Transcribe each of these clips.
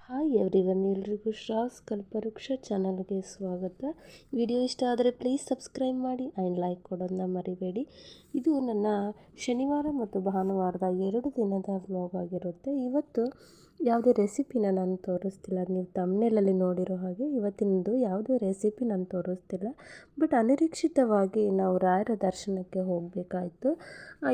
Hi everyone, ಎಲ್ರಿಗೂ ಶ್ರಾವ್ಸ್ ಕಲ್ಪವೃಕ್ಷ ಚಾನಲ್ಗೆ ಸ್ವಾಗತ. ವಿಡಿಯೋ ಇಷ್ಟ ಆದರೆ ಪ್ಲೀಸ್ ಸಬ್ಸ್ಕ್ರೈಬ್ ಮಾಡಿ ಆ್ಯಂಡ್ ಲೈಕ್ ಕೊಡೋದನ್ನ ಮರಿಬೇಡಿ. ಇದು ನನ್ನ ಶನಿವಾರ ಮತ್ತು ಭಾನುವಾರದ 2 ದಿನದ ವ್ಲಾಗ್ ಆಗಿರುತ್ತೆ. ಇವತ್ತು ಯಾವುದೇ ರೆಸಿಪಿನ ನಾನು ತೋರಿಸ್ತಿಲ್ಲ. ನೀವು ತಮ್ನೇಲಲ್ಲಿ ನೋಡಿರೋ ಹಾಗೆ ಇವತ್ತಿನದು ಯಾವುದೇ ರೆಸಿಪಿ ನಾನು ತೋರಿಸ್ತಿಲ್ಲ. ಬಟ್ ಅನಿರೀಕ್ಷಿತವಾಗಿ ನಾವು ರಾಯರ ದರ್ಶನಕ್ಕೆ ಹೋಗಬೇಕಾಯಿತು.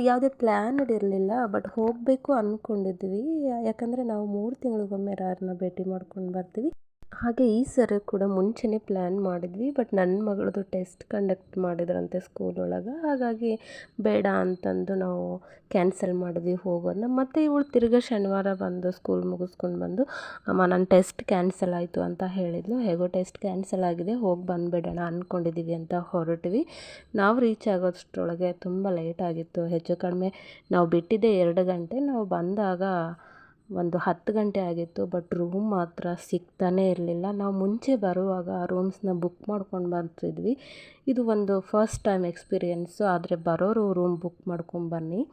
ಯಾವುದೇ ಪ್ಲ್ಯಾನ್ಡ್ ಇರಲಿಲ್ಲ, ಬಟ್ ಹೋಗಬೇಕು ಅಂದ್ಕೊಂಡಿದ್ವಿ. ಯಾಕಂದರೆ ನಾವು 3 ತಿಂಗಳಿಗೊಮ್ಮೆ ರಾಯರನ್ನ ಭೇಟಿ ಮಾಡ್ಕೊಂಡು ಬರ್ತೀವಿ. ಹಾಗೆ ಈ ಸರಿ ಕೂಡ ಮುಂಚೆನೇ ಪ್ಲ್ಯಾನ್ ಮಾಡಿದ್ವಿ, ಬಟ್ ನನ್ನ ಮಗಳದು ಟೆಸ್ಟ್ ಕಂಡಕ್ಟ್ ಮಾಡಿದ್ರಂತೆ ಸ್ಕೂಲ್ ಒಳಗೆ. ಹಾಗಾಗಿ ಬೇಡ ಅಂತಂದು ನಾವು ಕ್ಯಾನ್ಸಲ್ ಮಾಡಿದ್ವಿ ಹೋಗೋದನ್ನ. ಮತ್ತು ಇವಳು ತಿರ್ಗಾ ಶನಿವಾರ ಬಂದು ಸ್ಕೂಲ್ ಮುಗಿಸ್ಕೊಂಡು ಬಂದು, ಅಮ್ಮ ನನ್ನ ಟೆಸ್ಟ್ ಕ್ಯಾನ್ಸಲ್ ಆಯಿತು ಅಂತ ಹೇಳಿದ್ಲು. ಹೇಗೋ ಟೆಸ್ಟ್ ಕ್ಯಾನ್ಸಲ್ ಆಗಿದೆ, ಹೋಗಿ ಬಂದುಬಿಡೋಣ ಅಂದ್ಕೊಂಡಿದ್ದೀವಿ ಅಂತ ಹೊರಟ್ವಿ. ನಾವು ರೀಚ್ ಆಗೋಷ್ಟರೊಳಗೆ ತುಂಬ ಲೇಟ್ ಆಗಿತ್ತು. ಹೆಚ್ಚು ಕಡಿಮೆ ನಾವು ಬಿಟ್ಟಿದ್ದೆ 2 ಗಂಟೆ, ನಾವು ಬಂದಾಗ ಒಂದು 10 ಗಂಟೆ ಆಗಿತ್ತು. ಬಟ್ ರೂಮ್ ಮಾತ್ರ ಸಿಗ್ತಾನೇ ಇರಲಿಲ್ಲ. ನಾವು ಮುಂಚೆ ಬರುವಾಗ ರೂಮ್ಸ್ನ ಬುಕ್ ಮಾಡ್ಕೊಂಡು ಬರ್ತಿದ್ವಿ. ಇದು ಒಂದು ಫಸ್ಟ್ ಟೈಮ್ ಎಕ್ಸ್ಪೀರಿಯೆನ್ಸು. ಆದರೆ ಬರೋರು ರೂಮ್ ಬುಕ್ ಮಾಡ್ಕೊಂಬನ್ನಿ.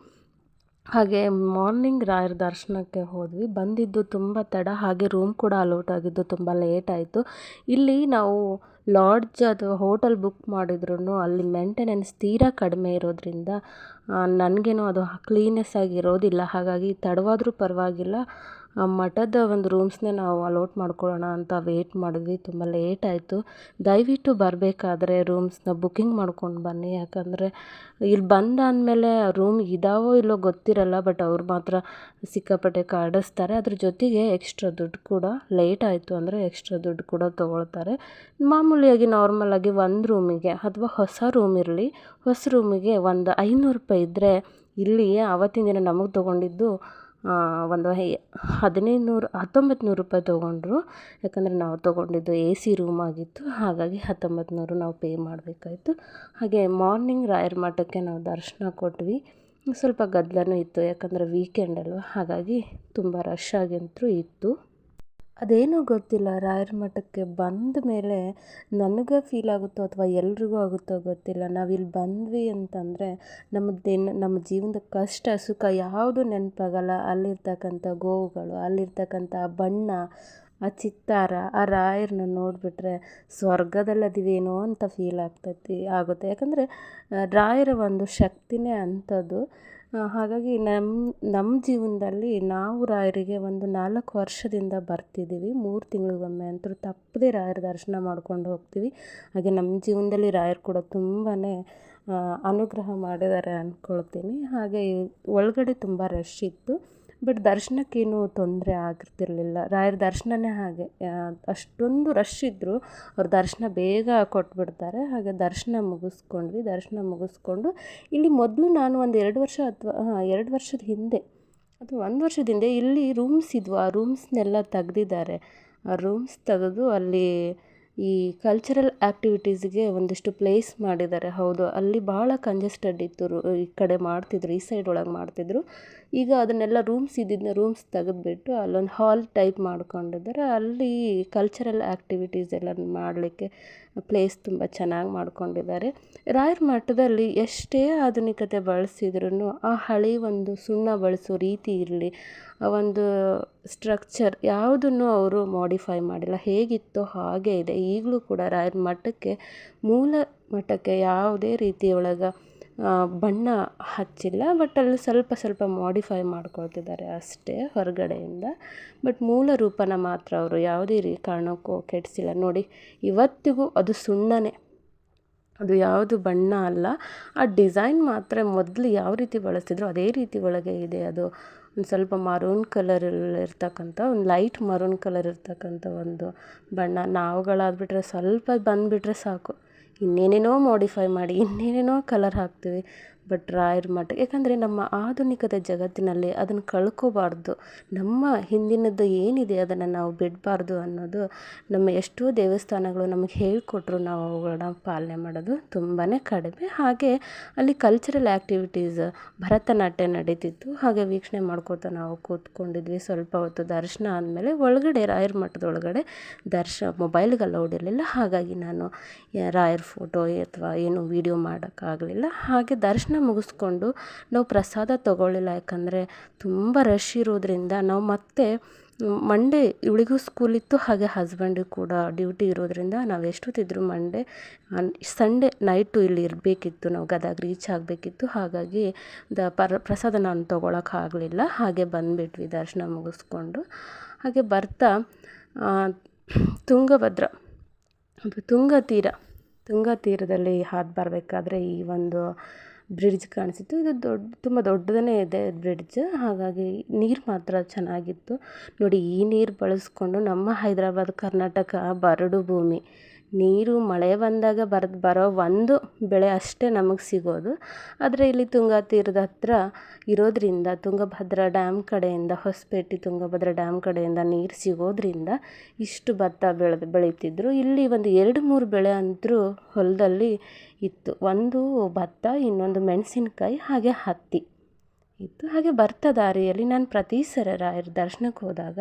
ಹಾಗೆ ಮಾರ್ನಿಂಗ್ ರಾಯರ ದರ್ಶನಕ್ಕೆ ಹೋದ್ವಿ. ಬಂದಿದ್ದು ತುಂಬ ತಡ, ಹಾಗೆ ರೂಮ್ ಕೂಡ ಅಲೌಟ್ ಆಗಿದ್ದು ತುಂಬ ಲೇಟ್ ಆಯಿತು. ಇಲ್ಲಿ ನಾವು ಲಾಡ್ಜ್ ಅಥವಾ ಹೋಟೆಲ್ ಬುಕ್ ಮಾಡಿದ್ರು ಅಲ್ಲಿ ಮೇಂಟೆನೆನ್ಸ್ ತೀರಾ ಕಡಿಮೆ ಇರೋದ್ರಿಂದ ನನಗೇನೋ ಅದು ಕ್ಲೀನೆಸ್ ಆಗಿರೋದಿಲ್ಲ. ಹಾಗಾಗಿ ತಡವಾದರೂ ಪರವಾಗಿಲ್ಲ, ಮಠದ ಒಂದು ರೂಮ್ಸ್ನೇ ನಾವು ಅಲೋಟ್ ಮಾಡ್ಕೊಳ್ಳೋಣ ಅಂತ ವೇಟ್ ಮಾಡಿದ್ವಿ. ತುಂಬ ಲೇಟ್ ಆಯಿತು. ದಯವಿಟ್ಟು ಬರಬೇಕಾದ್ರೆ ರೂಮ್ಸ್ನ ಬುಕ್ಕಿಂಗ್ ಮಾಡ್ಕೊಂಡು ಬನ್ನಿ. ಯಾಕಂದರೆ ಇಲ್ಲಿ ಬಂದಾದಮೇಲೆ ರೂಮ್ ಇದಾವೋ ಇಲ್ಲೋ ಗೊತ್ತಿರಲ್ಲ, ಬಟ್ ಅವ್ರು ಮಾತ್ರ ಸಿಕ್ಕಾಪಟ್ಟೆ ಕಾಡಿಸ್ತಾರೆ. ಅದ್ರ ಜೊತೆಗೆ ಎಕ್ಸ್ಟ್ರಾ ದುಡ್ಡು ಕೂಡ, ಲೇಟ್ ಆಯಿತು ಅಂದರೆ ಎಕ್ಸ್ಟ್ರಾ ದುಡ್ಡು ಕೂಡ ತೊಗೊಳ್ತಾರೆ. ಮಾಮೂಲಿಯಾಗಿ ನಾರ್ಮಲಾಗಿ ಒಂದು ರೂಮಿಗೆ ಅಥವಾ ಹೊಸ ರೂಮ್ ಇರಲಿ, ಹೊಸ ರೂಮಿಗೆ ಒಂದು 500 ರೂಪಾಯಿ ಇದ್ದರೆ, ಇಲ್ಲಿ ಆವತ್ತಿನ ದಿನ ನಮಗೆ ತೊಗೊಂಡಿದ್ದು ಒಂದು 1900 ರೂಪಾಯಿ ತೊಗೊಂಡ್ರು. ಯಾಕಂದರೆ ನಾವು ತೊಗೊಂಡಿದ್ದು AC ರೂಮ್ ಆಗಿತ್ತು. ಹಾಗಾಗಿ 1900 ನಾವು ಪೇ ಮಾಡಬೇಕಾಯ್ತು. ಹಾಗೆ ಮಾರ್ನಿಂಗ್ ರಾಯರ ಮಠಕ್ಕೆ ನಾವು ದರ್ಶನ ಕೊಟ್ವಿ. ಸ್ವಲ್ಪ ಗದ್ದಲನೂ ಇತ್ತು, ಯಾಕಂದರೆ ವೀಕೆಂಡ್ ಅಲ್ವ. ಹಾಗಾಗಿ ತುಂಬ ರಶ್ ಆಗಂತೂ ಇತ್ತು. ಅದೇನೋ ಗೊತ್ತಿಲ್ಲ, ರಾಯರ ಮಠಕ್ಕೆ ಬಂದ ಮೇಲೆ ನನಗೆ ಫೀಲ್ ಆಗುತ್ತೋ ಅಥವಾ ಎಲ್ರಿಗೂ ಆಗುತ್ತೋ ಗೊತ್ತಿಲ್ಲ, ನಾವಿಲ್ಲಿ ಬಂದ್ವಿ ಅಂತಂದರೆ ನಮ್ಮ ಜೀವನದ ಕಷ್ಟ ಸುಖ ಯಾವುದು ನೆನಪಾಗಲ್ಲ. ಅಲ್ಲಿರ್ತಕ್ಕಂಥ ಗೋವುಗಳು, ಅಲ್ಲಿರ್ತಕ್ಕಂಥ ಬಣ್ಣ, ಆ ಚಿತ್ತಾರ, ಆ ರಾಯರನ್ನ ನೋಡಿಬಿಟ್ರೆ ಸ್ವರ್ಗದಲ್ಲದಿವೇನೋ ಅಂತ ಫೀಲ್ ಆಗುತ್ತೆ. ಯಾಕಂದರೆ ರಾಯರ ಒಂದು ಶಕ್ತಿನೇ ಅಂಥದ್ದು. ಹಾಗಾಗಿ ನಮ್ಮ ಜೀವನದಲ್ಲಿ ನಾವು ರಾಯರಿಗೆ ಒಂದು 4 ವರ್ಷದಿಂದ ಬರ್ತಿದ್ದೀವಿ. 3 ತಿಂಗಳಿಗೊಮ್ಮೆ ಅಂತೂ ತಪ್ಪದೇ ರಾಯರ ದರ್ಶನ ಮಾಡ್ಕೊಂಡು ಹೋಗ್ತೀವಿ. ಹಾಗೆ ನಮ್ಮ ಜೀವನದಲ್ಲಿ ರಾಯರು ಕೂಡ ತುಂಬಾ ಅನುಗ್ರಹ ಮಾಡಿದ್ದಾರೆ ಅಂದ್ಕೊಳ್ತೀನಿ. ಹಾಗೆ ಒಳಗಡೆ ತುಂಬ ರಶ್ ಇತ್ತು, ಬಟ್ ದರ್ಶನಕ್ಕೇನು ತೊಂದರೆ ಆಗಿರ್ತಿರ್ಲಿಲ್ಲ. ರಾಯರ ದರ್ಶನನೇ ಹಾಗೆ, ಅಷ್ಟೊಂದು ರಶ್ ಇದ್ದರೂ ಅವ್ರ ದರ್ಶನ ಬೇಗ ಕೊಟ್ಬಿಡ್ತಾರೆ. ಹಾಗೆ ದರ್ಶನ ಮುಗಿಸ್ಕೊಂಡು ಇಲ್ಲಿ ಮೊದಲು ನಾನು ಒಂದು 2 ವರ್ಷ ಅಥವಾ 2 ವರ್ಷದ ಹಿಂದೆ ಅಥವಾ 1 ವರ್ಷದ ಹಿಂದೆ ಇಲ್ಲಿ ರೂಮ್ಸ್ ಇದ್ವು. ಆ ರೂಮ್ಸ್ನೆಲ್ಲ ತೆಗ್ದಿದ್ದಾರೆ. ಆ ರೂಮ್ಸ್ ತೆಗೆದು ಅಲ್ಲಿ ಈ ಕಲ್ಚರಲ್ ಆ್ಯಕ್ಟಿವಿಟೀಸ್ಗೆ ಒಂದಿಷ್ಟು ಪ್ಲೇಸ್ ಮಾಡಿದ್ದಾರೆ. ಹೌದು, ಅಲ್ಲಿ ಭಾಳ ಕಂಜೆಸ್ಟೆಡ್ ಇತ್ತು. ಈ ಕಡೆ ಮಾಡ್ತಿದ್ರು, ಈ ಸೈಡ್ ಒಳಗೆ ಮಾಡ್ತಿದ್ರು. ಈಗ ಅದನ್ನೆಲ್ಲ ರೂಮ್ಸ್ ತೆಗೆದುಬಿಟ್ಟು ಅಲ್ಲೊಂದು ಹಾಲ್ ಟೈಪ್ ಮಾಡ್ಕೊಂಡಿದ್ದಾರೆ. ಅಲ್ಲಿ ಕಲ್ಚರಲ್ ಆ್ಯಕ್ಟಿವಿಟೀಸ್ ಎಲ್ಲ ಮಾಡಲಿಕ್ಕೆ ಪ್ಲೇಸ್ ತುಂಬ ಚೆನ್ನಾಗಿ ಮಾಡ್ಕೊಂಡಿದ್ದಾರೆ. ರಾಯರ ಮಠದಲ್ಲಿ ಎಷ್ಟೇ ಆಧುನಿಕತೆ ಬಳಸಿದ್ರೂ ಆ ಹಳೆ ಒಂದು ಸುಣ್ಣ ಬಳಸೋ ರೀತಿ ಇರಲಿ, ಆ ಒಂದು ಸ್ಟ್ರಕ್ಚರ್ ಯಾವುದನ್ನು ಅವರು ಮಾಡಿಫೈ ಮಾಡಿಲ್ಲ. ಹೇಗಿತ್ತೋ ಹಾಗೇ ಇದೆ ಈಗಲೂ ಕೂಡ. ರಾಯರ ಮಠಕ್ಕೆ, ಮೂಲ ಮಠಕ್ಕೆ ಯಾವುದೇ ರೀತಿಯೊಳಗೆ ಬಣ್ಣ ಹಚ್ಚಿಲ್ಲ, ಬಟ್ ಅಲ್ಲಿ ಸ್ವಲ್ಪ ಮಾಡಿಫೈ ಮಾಡ್ಕೊಳ್ತಿದ್ದಾರೆ ಅಷ್ಟೇ ಹೊರಗಡೆಯಿಂದ. ಬಟ್ ಮೂಲ ರೂಪನ ಮಾತ್ರ ಅವರು ಯಾವುದೇ ಕಾರಣಕ್ಕೂ ಕೆಡಿಸಿಲ್ಲ. ನೋಡಿ, ಇವತ್ತಿಗೂ ಅದು ಸುಣ್ಣನೇ, ಅದು ಯಾವುದು ಬಣ್ಣ ಅಲ್ಲ. ಆ ಡಿಸೈನ್ ಮಾತ್ರ ಮೊದಲು ಯಾವ ರೀತಿ ಬಳಸ್ತಿದ್ರು ಅದೇ ರೀತಿ ಒಳಗೆ ಇದೆ. ಅದು ಒಂದು ಸ್ವಲ್ಪ ಮರೂನ್ ಕಲರಲ್ಲಿರ್ತಕ್ಕಂಥ, ಒಂದು ಲೈಟ್ ಮರೂನ್ ಕಲರ್ ಇರ್ತಕ್ಕಂಥ ಒಂದು ಬಣ್ಣ. ನಾವುಗಳಾಗ್ಬಿಟ್ರೆ ಸ್ವಲ್ಪ ಬಂದುಬಿಟ್ರೆ ಸಾಕು, ಇನ್ನೇನೇನೋ ಮಾಡಿಫೈ ಮಾಡಿ ಇನ್ನೇನೇನೋ ಕಲರ್ ಹಾಕ್ತೀವಿ. ಬಟ್ ರಾಯರ ಮಠ, ಯಾಕಂದರೆ ನಮ್ಮ ಆಧುನಿಕತೆ ಜಗತ್ತಿನಲ್ಲಿ ಅದನ್ನು ಕಳ್ಕೋಬಾರ್ದು. ನಮ್ಮ ಹಿಂದಿನದ್ದು ಏನಿದೆ ಅದನ್ನು ನಾವು ಬಿಡಬಾರ್ದು ಅನ್ನೋದು ನಮ್ಮ ಎಷ್ಟೋ ದೇವಸ್ಥಾನಗಳು ನಮಗೆ ಹೇಳಿಕೊಟ್ರು. ನಾವು ಅವುಗಳನ್ನ ಪಾಲನೆ ಮಾಡೋದು ತುಂಬಾ ಕಡಿಮೆ. ಹಾಗೆ ಅಲ್ಲಿ ಕಲ್ಚರಲ್ ಆ್ಯಕ್ಟಿವಿಟೀಸ್, ಭರತನಾಟ್ಯ ನಡೀತಿತ್ತು. ಹಾಗೆ ವೀಕ್ಷಣೆ ಮಾಡ್ಕೋತಾ ನಾವು ಕೂತ್ಕೊಂಡಿದ್ವಿ. ಸ್ವಲ್ಪ ಹೊತ್ತು ದರ್ಶನ ಆದಮೇಲೆ ಒಳಗಡೆ, ರಾಯರ ಮಠದೊಳಗಡೆ ಮೊಬೈಲ್ಗೆ ಅಲೌಡ್ ಇರಲಿಲ್ಲ. ಹಾಗಾಗಿ ನಾನು ರಾಯರ ಫೋಟೋ ಅಥವಾ ಏನು ವೀಡಿಯೋ ಮಾಡೋಕ್ಕಾಗಲಿಲ್ಲ. ಹಾಗೆ ದರ್ಶನ ಮುಗಿಸ್ಕೊಂಡು ನಾವು ಪ್ರಸಾದ ತೊಗೊಳ್ಳಿಲ್ಲ, ಯಾಕಂದರೆ ತುಂಬ ರಶ್ ಇರೋದ್ರಿಂದ ನಾವು ಮತ್ತೆ ಮಂಡೇ ಇವಳಿಗೂ ಸ್ಕೂಲಿತ್ತು, ಹಾಗೆ ಹಸ್ಬೆಂಡಿಗೆ ಕೂಡ ಡ್ಯೂಟಿ ಇರೋದ್ರಿಂದ ನಾವು ಎಷ್ಟೊತ್ತಿದ್ರು ಮಂಡೇ ಸಂಡೇ ನೈಟು ಇಲ್ಲಿ ಇರಬೇಕಿತ್ತು, ನಾವು ಗದಗ ರೀಚ್ ಆಗಬೇಕಿತ್ತು. ಹಾಗಾಗಿ ಪ್ರಸಾದ ನಾನು ತೊಗೊಳಕ್ಕಾಗಲಿಲ್ಲ, ಹಾಗೆ ಬಂದುಬಿಟ್ವಿ ದರ್ಶನ ಮುಗಿಸ್ಕೊಂಡು. ಹಾಗೆ ಬರ್ತಾ ತುಂಗಭದ್ರಾ ತುಂಗಾ ತೀರದಲ್ಲಿ ಹಾದು ಬರಬೇಕಾದ್ರೆ ಈ ಒಂದು ಬ್ರಿಡ್ಜ್ ಕಾಣಿಸಿತ್ತು. ಇದು ತುಂಬ ದೊಡ್ಡದೇ ಇದೆ ಬ್ರಿಡ್ಜ್. ಹಾಗಾಗಿ ನೀರು ಮಾತ್ರ ಚೆನ್ನಾಗಿತ್ತು ನೋಡಿ. ಈ ನೀರು ಬಳಸ್ಕೊಂಡು ನಮ್ಮ ಹೈದರಾಬಾದ್ ಕರ್ನಾಟಕ ಬರಡು ಭೂಮಿ, ನೀರು ಮಳೆ ಬಂದಾಗ ಬರೋ ಒಂದು ಬೆಳೆ ಅಷ್ಟೇ ನಮಗೆ ಸಿಗೋದು. ಆದರೆ ಇಲ್ಲಿ ತುಂಗಾ ತೀರದ ಹತ್ರ ಇರೋದ್ರಿಂದ, ತುಂಗಭದ್ರಾ ಡ್ಯಾಮ್ ಕಡೆಯಿಂದ, ಹೊಸಪೇಟೆ ತುಂಗಭದ್ರಾ ಡ್ಯಾಮ್ ಕಡೆಯಿಂದ ನೀರು ಸಿಗೋದ್ರಿಂದ ಇಷ್ಟು ಭತ್ತ ಬೆಳೀತಿದ್ರು. ಇಲ್ಲಿ ಒಂದು 2-3 ಬೆಳೆ ಅಂತೂ ಹೊಲದಲ್ಲಿ ಇತ್ತು. ಒಂದು ಭತ್ತ, ಇನ್ನೊಂದು ಮೆಣಸಿನ್ಕಾಯಿ, ಹಾಗೆ ಹತ್ತಿ ಇತ್ತು. ಹಾಗೆ ಬರ್ತಾ ದಾರಿಯಲ್ಲಿ ನಾನು ಪ್ರತಿ ಸಲ ರಾಯರ ದರ್ಶನಕ್ಕೆ ಹೋದಾಗ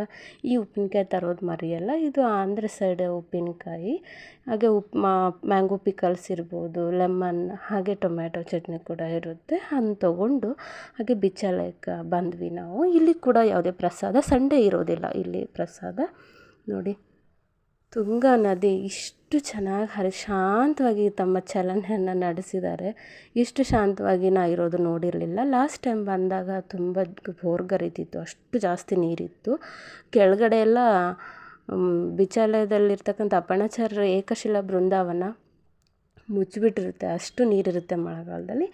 ಈ ಉಪ್ಪಿನಕಾಯಿ ತರೋದು ಮರೆಯಲ್ಲ. ಇದು ಆಂಧ್ರ ಸೈಡ್ ಉಪ್ಪಿನಕಾಯಿ. ಹಾಗೆ ಮ್ಯಾಂಗೋ ಪಿಕಲ್ಸ್ ಇರ್ಬೋದು, ಲೆಮನ್, ಹಾಗೆ ಟೊಮ್ಯಾಟೊ ಚಟ್ನಿ ಕೂಡ ಇರುತ್ತೆ. ಅದನ್ನು ತೊಗೊಂಡು ಹಾಗೆ ಬಿಚ್ಚಾಲಯಕ್ಕೆ ಬಂದ್ವಿ ನಾವು. ಇಲ್ಲಿ ಕೂಡ ಯಾವುದೇ ಪ್ರಸಾದ ಸಂಡೇ ಇರೋದಿಲ್ಲ ಇಲ್ಲಿ ಪ್ರಸಾದ. ನೋಡಿ, ತುಂಗಾ ನದಿ ಇಷ್ಟು ಚೆನ್ನಾಗಿ ಶಾಂತವಾಗಿ ತಮ್ಮ ಚಲನೆಯನ್ನು ನಡೆಸಿದ್ದಾರೆ. ಇಷ್ಟು ಶಾಂತವಾಗಿ ಇರೋದು ನೋಡಿರಲಿಲ್ಲ. ಲಾಸ್ಟ್ ಟೈಮ್ ಬಂದಾಗ ತುಂಬ ಭೋರ್ಗರಿತಿತ್ತು, ಅಷ್ಟು ಜಾಸ್ತಿ ನೀರಿತ್ತು. ಕೆಳಗಡೆ ಎಲ್ಲ ಬಿಚಾಲಯದಲ್ಲಿರ್ತಕ್ಕಂಥ ಅಪ್ಪಣಾಚಾರ್ಯರ ಏಕಶಿಲಾ ಬೃಂದಾವನ ಮುಚ್ಚಿಬಿಟ್ಟಿರುತ್ತೆ, ಅಷ್ಟು ನೀರಿರುತ್ತೆ ಮಳೆಗಾಲದಲ್ಲಿ.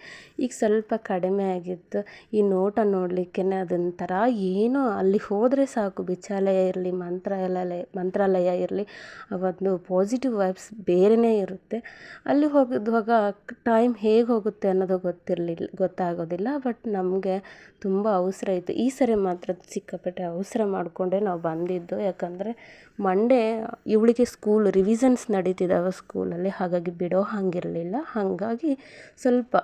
ಈಗ ಸ್ವಲ್ಪ ಕಡಿಮೆ ಆಗಿತ್ತು. ಈ ನೋಟ ನೋಡಲಿಕ್ಕೆ ಅದೊಂಥರ ಏನೋ, ಅಲ್ಲಿ ಹೋದರೆ ಸಾಕು, ಬಿಚಾಲಯ ಇರಲಿ, ಮಂತ್ರಾಲಯ ಇರಲಿ, ಒಂದು ಪಾಸಿಟಿವ್ ವೈಬ್ಸ್ ಬೇರೆಯೇ ಇರುತ್ತೆ. ಅಲ್ಲಿ ಹೋಗಿದ್ವಾಗ ಟೈಮ್ ಹೇಗೆ ಹೋಗುತ್ತೆ ಅನ್ನೋದು ಗೊತ್ತಾಗೋದಿಲ್ಲ. ಬಟ್ ನಮಗೆ ತುಂಬ ಅವಸರ ಇತ್ತು. ಈ ಸರಿ ಮಾತ್ರ ಸಿಕ್ಕಾಪಟ್ಟೆ ಅವಸರ ಮಾಡಿಕೊಂಡೇ ನಾವು ಬಂದಿದ್ದು. ಯಾಕಂದರೆ ಮಂಡೇ ಇವಳಿಗೆ ರಿವಿಷನ್ಸ್ ನಡೀತಿದ್ದಾವೆ ಸ್ಕೂಲಲ್ಲಿ, ಹಾಗಾಗಿ ಬಿಡೋ ಹಾಗಿರಲಿಲ್ಲ. ಹಾಗಾಗಿ ಸ್ವಲ್ಪ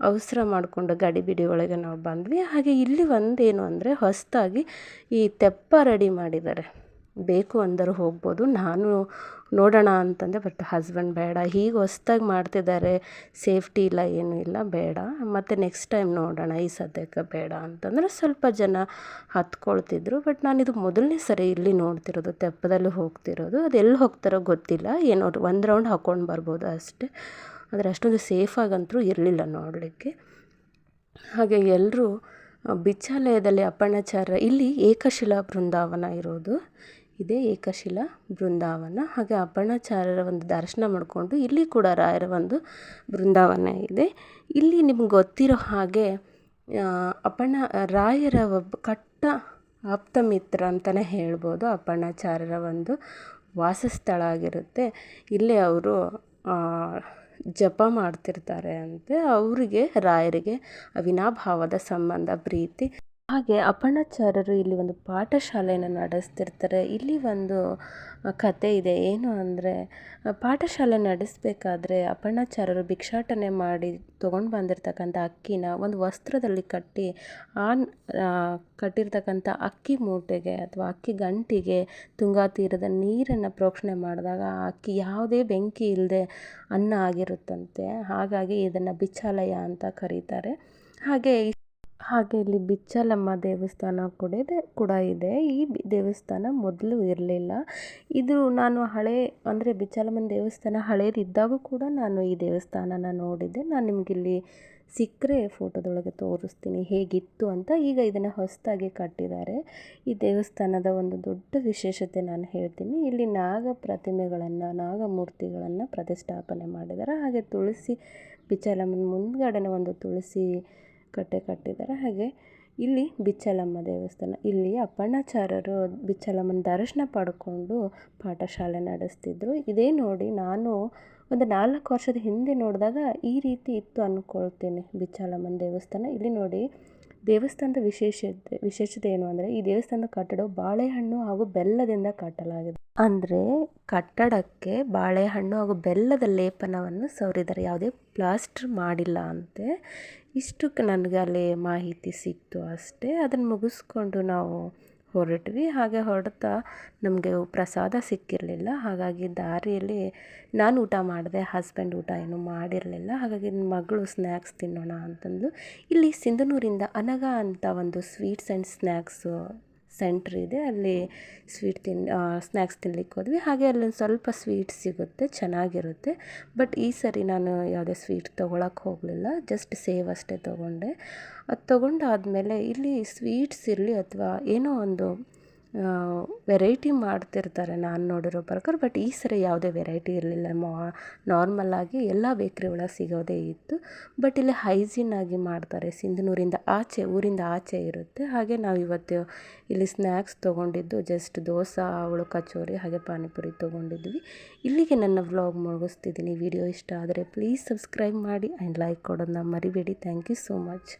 ಅವಸರ ಮಾಡಿಕೊಂಡು ಗಡಿಬಿಡಿ ಒಳಗೆ ನಾವು ಬಂದ್ವಿ. ಹಾಗೆ ಇಲ್ಲಿ ಒಂದೇನು ಅಂದರೆ ಹೊಸದಾಗಿ ಈ ತೆಪ್ಪ ರೆಡಿ ಮಾಡಿದ್ದಾರೆ. ಬೇಕು ಅಂದರೂ ಹೋಗ್ಬೋದು. ನಾನು ನೋಡೋಣ ಅಂತಂದೆ, ಬಟ್ ಹಸ್ಬೆಂಡ್ ಬೇಡ, ಹೀಗೆ ಹೊಸ್ದಾಗಿ ಮಾಡ್ತಿದ್ದಾರೆ, ಸೇಫ್ಟಿ ಇಲ್ಲ, ಏನೂ ಇಲ್ಲ, ಬೇಡ, ಮತ್ತು ನೆಕ್ಸ್ಟ್ ಟೈಮ್ ನೋಡೋಣ, ಈ ಸದ್ಯಕ್ಕೆ ಬೇಡ ಅಂತಂದರೆ ಸ್ವಲ್ಪ ಜನ ಹತ್ಕೊಳ್ತಿದ್ರು. ಬಟ್ ನಾನಿದು ಮೊದಲನೇ ಸರಿ ಇಲ್ಲಿ ನೋಡ್ತಿರೋದು, ತೆಪ್ಪದಲ್ಲಿ ಹೋಗ್ತಿರೋದು. ಅದು ಎಲ್ಲಿ ಹೋಗ್ತಾರೋ ಗೊತ್ತಿಲ್ಲ, ಏನೋ ಒಂದು ರೌಂಡ್ ಹಾಕ್ಕೊಂಡು ಬರ್ಬೋದು ಅಷ್ಟೇ. ಆದರೆ ಅಷ್ಟೊಂದು ಸೇಫಾಗಂತೂ ಇರಲಿಲ್ಲ ನೋಡಲಿಕ್ಕೆ. ಹಾಗೆ ಎಲ್ಲರೂ ಬಿಚ್ಚಾಲಯದಲ್ಲಿ ಅಪ್ಪಣಾಚಾರ್ಯ, ಇಲ್ಲಿ ಏಕಶಿಲಾ ಬೃಂದಾವನ ಇರೋದು, ಇದೇ ಏಕಶಿಲಾ ಬೃಂದಾವನ. ಹಾಗೆ ಅಪ್ಪಣಾಚಾರ್ಯರ ಒಂದು ದರ್ಶನ ಮಾಡಿಕೊಂಡು ಇಲ್ಲಿ ಕೂಡ ರಾಯರ ಒಂದು ಬೃಂದಾವನ ಇದೆ. ಇಲ್ಲಿ ನಿಮ್ಗೆ ಗೊತ್ತಿರೋ ಹಾಗೆ ರಾಯರ ಒಬ್ಬ ಆಪ್ತ ಮಿತ್ರ ಅಂತಲೇ ಹೇಳ್ಬೋದು. ಅಪ್ಪಣಾಚಾರ್ಯರ ಒಂದು ವಾಸಸ್ಥಳ ಆಗಿರುತ್ತೆ. ಇಲ್ಲೇ ಅವರು ಜಪ ಮಾಡ್ತಿರ್ತಾರೆ ಅಂತೆ. ಅವರಿಗೆ ರಾಯರಿಗೆ ಅವಿನಾಭಾವದ ಸಂಬಂಧ, ಪ್ರೀತಿ. ಹಾಗೆ ಅಪ್ಪಣಾಚಾರ್ಯರು ಇಲ್ಲಿ ಒಂದು ಪಾಠಶಾಲೆಯನ್ನು ನಡೆಸ್ತಿರ್ತಾರೆ. ಇಲ್ಲಿ ಒಂದು ಕತೆ ಇದೆ. ಏನು ಅಂದರೆ, ಪಾಠಶಾಲೆ ನಡೆಸಬೇಕಾದ್ರೆ ಅಪ್ಪಣಾಚಾರ್ಯರು ಭಿಕ್ಷಾಟನೆ ಮಾಡಿ ತೊಗೊಂಡು ಬಂದಿರತಕ್ಕಂಥ ಅಕ್ಕಿನ ಒಂದು ವಸ್ತ್ರದಲ್ಲಿ ಕಟ್ಟಿ ಕಟ್ಟಿರ್ತಕ್ಕಂಥ ಅಕ್ಕಿ ಮೂಟೆಗೆ ಅಥವಾ ಅಕ್ಕಿ ಗಂಟಿಗೆ ತುಂಗಾ ತೀರದ ನೀರನ್ನು ಪ್ರೋಕ್ಷಣೆ ಮಾಡಿದಾಗ ಆ ಅಕ್ಕಿ ಯಾವುದೇ ಬೆಂಕಿ ಇಲ್ಲದೆ ಅನ್ನ ಆಗಿರುತ್ತಂತೆ. ಹಾಗಾಗಿ ಇದನ್ನು ಬಿಚ್ಚಾಲಯ ಅಂತ ಕರೀತಾರೆ. ಹಾಗೆ ಇಲ್ಲಿ ಬಿಚ್ಚಲಮ್ಮ ದೇವಸ್ಥಾನ ಕೂಡ ಇದೆ. ಈ ದೇವಸ್ಥಾನ ಮೊದಲು ಇರಲಿಲ್ಲ. ಇದು ನಾನು ಅಂದರೆ ಬಿಚ್ಚಲಮ್ಮನ ದೇವಸ್ಥಾನ ಹಳೇದಿದ್ದಾಗೂ ಕೂಡ ನಾನು ಈ ದೇವಸ್ಥಾನನ ನೋಡಿದ್ದೆ. ನಾನು ನಿಮಗಿಲ್ಲಿ ಸಿಕ್ಕರೆ ಫೋಟೋದೊಳಗೆ ತೋರಿಸ್ತೀನಿ ಹೇಗಿತ್ತು ಅಂತ. ಈಗ ಇದನ್ನು ಹೊಸದಾಗಿ ಕಟ್ಟಿದ್ದಾರೆ. ಈ ದೇವಸ್ಥಾನದ ಒಂದು ದೊಡ್ಡ ವಿಶೇಷತೆ ನಾನು ಹೇಳ್ತೀನಿ. ಇಲ್ಲಿ ನಾಗಮೂರ್ತಿಗಳನ್ನು ಪ್ರತಿಷ್ಠಾಪನೆ ಮಾಡಿದ್ದಾರೆ. ಹಾಗೆ ತುಳಸಿ, ಬಿಚ್ಚಲಮ್ಮನ ಮುಂದ್ಗಡೆನೇ ಒಂದು ತುಳಸಿ ಕಟ್ಟೆ ಕಟ್ಟಿದ್ದಾರೆ. ಹಾಗೆ ಇಲ್ಲಿ ಬಿಚ್ಚಲಮ್ಮ ದೇವಸ್ಥಾನ. ಇಲ್ಲಿ ಅಪ್ಪಣಾಚಾರ್ಯರು ಬಿಚ್ಚಲಮ್ಮನ ದರ್ಶನ ಪಡ್ಕೊಂಡು ಪಾಠಶಾಲೆ ನಡೆಸ್ತಿದ್ರು. ಇದೇ ನೋಡಿ, ನಾನು ಒಂದು 4 ವರ್ಷದ ಹಿಂದೆ ನೋಡಿದಾಗ ಈ ರೀತಿ ಇತ್ತು ಅಂದ್ಕೊಳ್ತೀನಿ ಬಿಚ್ಚಲಮ್ಮನ ದೇವಸ್ಥಾನ. ಇಲ್ಲಿ ನೋಡಿ, ದೇವಸ್ಥಾನದ ವಿಶೇಷತೆ ಏನು ಅಂದರೆ, ಈ ದೇವಸ್ಥಾನದ ಕಟ್ಟಡ ಬಾಳೆಹಣ್ಣು ಹಾಗೂ ಬೆಲ್ಲದಿಂದ ಕಟ್ಟಲಾಗಿದೆ. ಅಂದರೆ ಕಟ್ಟಡಕ್ಕೆ ಬಾಳೆಹಣ್ಣು ಹಾಗೂ ಬೆಲ್ಲದ ಲೇಪನವನ್ನು ಸವರಿದ್ದಾರೆ, ಯಾವುದೇ ಪ್ಲಾಸ್ಟರ್ ಮಾಡಿಲ್ಲ ಅಂತೆ. ಇಷ್ಟಕ್ಕೆ ನನಗೆ ಅಲ್ಲಿ ಮಾಹಿತಿ ಸಿಕ್ತು ಅಷ್ಟೇ. ಅದನ್ನು ಮುಗಿಸ್ಕೊಂಡು ನಾವು ಹೊರಟ್ವಿ. ಹಾಗೆ ಹೊರಡ್ತಾ ನಮಗೆ ಪ್ರಸಾದ ಸಿಕ್ಕಿರಲಿಲ್ಲ. ಹಾಗಾಗಿ ದಾರಿಯಲ್ಲಿ ನಾನು ಊಟ ಮಾಡಿದೆ, ಹಸ್ಬೆಂಡ್ ಊಟ ಏನೂ ಮಾಡಿರಲಿಲ್ಲ. ಹಾಗಾಗಿ ಮಗಳು ಸ್ನ್ಯಾಕ್ಸ್ ತಿನ್ನೋಣ ಅಂತಂದು ಇಲ್ಲಿ ಸಿಂಧನೂರಿಂದ ಅನಗ ಅಂತ ಒಂದು ಸ್ವೀಟ್ಸ್ ಆ್ಯಂಡ್ ಸ್ನ್ಯಾಕ್ಸು ಸೆಂಟ್ರ್ ಇದೆ, ಅಲ್ಲಿ ಸ್ನ್ಯಾಕ್ಸ್ ತಿನ್ಲಿಕ್ಕೆ ಹೋದ್ವಿ. ಹಾಗೆ ಅಲ್ಲೊಂದು ಸ್ವಲ್ಪ ಸ್ವೀಟ್ ಸಿಗುತ್ತೆ, ಚೆನ್ನಾಗಿರುತ್ತೆ. ಬಟ್ ಈ ಸರಿ ನಾನು ಯಾವುದೇ ಸ್ವೀಟ್ ತೊಗೊಳಕ್ಕೆ ಹೋಗಲಿಲ್ಲ, ಜಸ್ಟ್ ಸೇವ್ ಅಷ್ಟೇ ತೊಗೊಂಡೆ. ಅದು ತೊಗೊಂಡಾದಮೇಲೆ ಇಲ್ಲಿ ಸ್ವೀಟ್ಸ್ ಇರಲಿ ಅಥವಾ ಏನೋ ಒಂದು ವೆರೈಟಿ ಮಾಡ್ತಿರ್ತಾರೆ ನಾನು ನೋಡಿರೋ ಪ್ರಕಾರ. ಬಟ್ ಈ ಸರಿ ಯಾವುದೇ ವೆರೈಟಿ ಇರಲಿಲ್ಲ, ನಾರ್ಮಲಾಗಿ ಎಲ್ಲ ಬೇಕ್ರಿ ಒಳಗೆ ಸಿಗೋದೇ ಇತ್ತು. ಬಟ್ ಇಲ್ಲಿ ಹೈಜೀನಾಗಿ ಮಾಡ್ತಾರೆ, ಸಿಂಧನೂರಿಂದ ಆಚೆ, ಊರಿಂದ ಆಚೆ ಇರುತ್ತೆ. ಹಾಗೆ ನಾವು ಇವತ್ತು ಇಲ್ಲಿ ಸ್ನ್ಯಾಕ್ಸ್ ತೊಗೊಂಡಿದ್ದು ಜಸ್ಟ್ ದೋಸೆ, ಅವಳು ಕಚೋರಿ ಹಾಗೆ ಪಾನಿಪುರಿ ತೊಗೊಂಡಿದ್ವಿ. ಇಲ್ಲಿಗೆ ನನ್ನ ವ್ಲಾಗ್ ಮುಗಿಸ್ತಿದ್ದೀನಿ. ವಿಡಿಯೋ ಇಷ್ಟ ಆದರೆ ಪ್ಲೀಸ್ ಸಬ್ಸ್ಕ್ರೈಬ್ ಮಾಡಿ ಆ್ಯಂಡ್ ಲೈಕ್ ಕೊಡೋದನ್ನ ಮರಿಬೇಡಿ. Thank you so much.